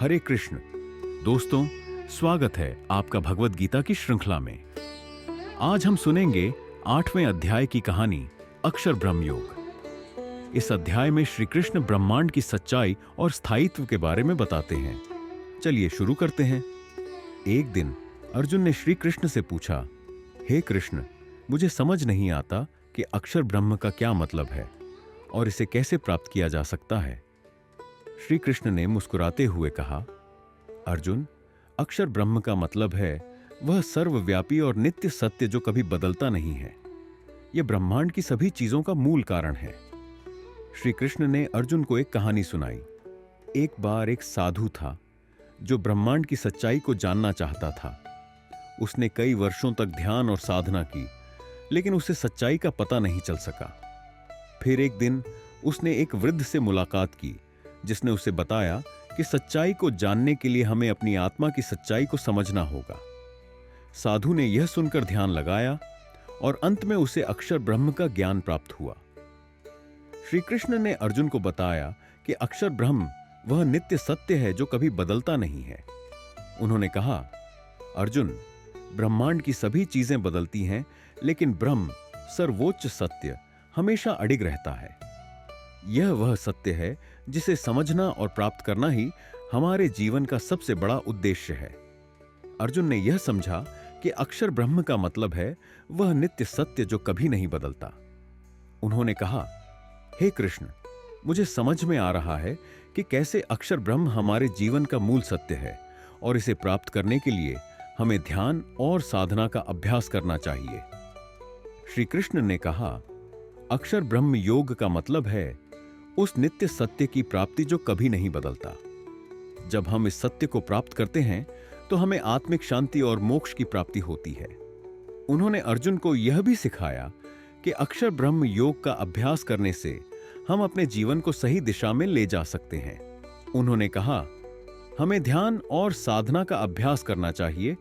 हरे कृष्ण। दोस्तों, स्वागत है आपका भगवत गीता की श्रृंखला में। आज हम सुनेंगे 8वें अध्याय की कहानी अक्षर ब्रह्म योग। इस अध्याय में श्री कृष्ण ब्रह्मांड की सच्चाई और स्थायित्व के बारे में बताते हैं। चलिए शुरू करते हैं। एक दिन अर्जुन ने श्री कृष्ण से पूछा, हे कृष्ण, मुझे समझ नहीं आता कि अक्षर ब्रह्म का क्या मतलब है और इसे कैसे प्राप्त किया जा सकता है। श्री कृष्ण ने मुस्कुराते हुए कहा, अर्जुन, अक्षर ब्रह्म का मतलब है वह सर्वव्यापी और नित्य सत्य जो कभी बदलता नहीं है। यह ब्रह्मांड की सभी चीजों का मूल कारण है। श्री कृष्ण ने अर्जुन को एक कहानी सुनाई। एक बार एक साधु था जो ब्रह्मांड की सच्चाई को जानना चाहता था। उसने कई वर्षों तक ध्यान और साधना की, लेकिन उसे सच्चाई का पता नहीं चल सका। फिर एक दिन उसने एक वृद्ध से मुलाकात की जिसने उसे बताया कि सच्चाई को जानने के लिए हमें अपनी आत्मा की सच्चाई को समझना होगा। साधु ने यह सुनकर ध्यान लगाया और अंत में उसे अक्षर ब्रह्म का ज्ञान प्राप्त हुआ। श्री कृष्ण ने अर्जुन को बताया कि अक्षर ब्रह्म वह नित्य सत्य है जो कभी बदलता नहीं है। उन्होंने कहा, अर्जुन, ब्रह्मांड की सभी चीजें बदलती हैं, लेकिन ब्रह्म सर्वोच्च सत्य हमेशा अडिग रहता है। यह वह सत्य है जिसे समझना और प्राप्त करना ही हमारे जीवन का सबसे बड़ा उद्देश्य है। अर्जुन ने यह समझा कि अक्षर ब्रह्म का मतलब है वह नित्य सत्य जो कभी नहीं बदलता। उन्होंने कहा, हे कृष्ण, मुझे समझ में आ रहा है कि कैसे अक्षर ब्रह्म हमारे जीवन का मूल सत्य है और इसे प्राप्त करने के लिए हमें ध्यान और साधना का अभ्यास करना चाहिए। श्री कृष्ण ने कहा, अक्षर ब्रह्म योग का मतलब है उस नित्य सत्य की प्राप्ति जो कभी नहीं बदलता। जब हम इस सत्य को प्राप्त करते हैं तो हमें आत्मिक शांति और मोक्ष की प्राप्ति होती है। उन्होंने अर्जुन को यह भी सिखाया कि अक्षर ब्रह्म योग का अभ्यास करने से हम अपने जीवन को सही दिशा में ले जा सकते हैं। उन्होंने कहा, हमें ध्यान और साधना का अभ्यास करना चाहिए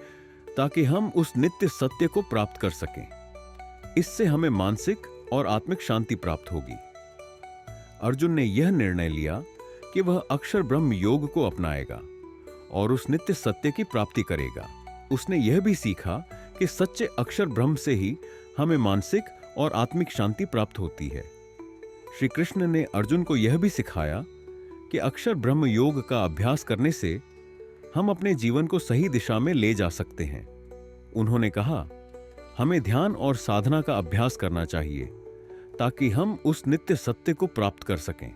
ताकि हम उस नित्य सत्य को प्राप्त कर सकें। इससे हमें मानसिक और आत्मिक शांति प्राप्त होगी। अर्जुन ने यह निर्णय लिया कि वह अक्षर ब्रह्म योग को अपनाएगा और उस नित्य सत्य की प्राप्ति करेगा। उसने यह भी सीखा कि सच्चे अक्षर ब्रह्म से ही हमें मानसिक और आत्मिक शांति प्राप्त होती है। श्री कृष्ण ने अर्जुन को यह भी सिखाया कि अक्षर ब्रह्म योग का अभ्यास करने से हम अपने जीवन को सही दिशा में ले जा सकते हैं। उन्होंने कहा, हमें ध्यान और साधना का अभ्यास करना चाहिए ताकि हम उस नित्य सत्य को प्राप्त कर सकें।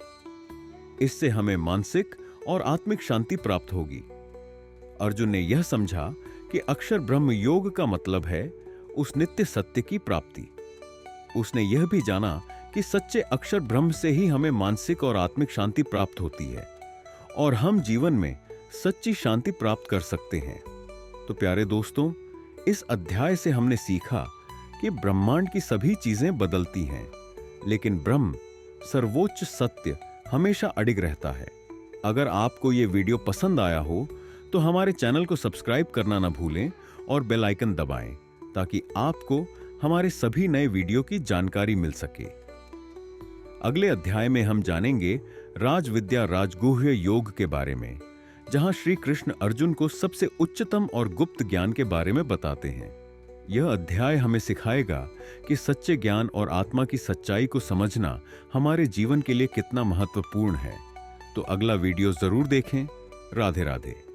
इससे हमें मानसिक और आत्मिक शांति प्राप्त होगी। अर्जुन ने यह समझा कि अक्षर ब्रह्म योग का मतलब है उस नित्य सत्य की प्राप्ति। उसने यह भी जाना कि सच्चे अक्षर ब्रह्म से ही हमें मानसिक और आत्मिक शांति प्राप्त होती है और हम जीवन में सच्ची शांति प्राप्त कर सकते हैं। तो प्यारे दोस्तों, इस अध्याय से हमने सीखा कि ब्रह्मांड की सभी चीजें बदलती हैं, लेकिन ब्रह्म सर्वोच्च सत्य हमेशा अडिग रहता है। अगर आपको यह वीडियो पसंद आया हो तो हमारे चैनल को सब्सक्राइब करना ना भूलें और बेल आइकन दबाएं ताकि आपको हमारे सभी नए वीडियो की जानकारी मिल सके। अगले अध्याय में हम जानेंगे राजविद्या राजगुह्य योग के बारे में, जहां श्री कृष्ण अर्जुन को सबसे उच्चतम और गुप्त ज्ञान के बारे में बताते हैं। यह अध्याय हमें सिखाएगा कि सच्चे ज्ञान और आत्मा की सच्चाई को समझना हमारे जीवन के लिए कितना महत्वपूर्ण है। तो अगला वीडियो जरूर देखें। राधे राधे।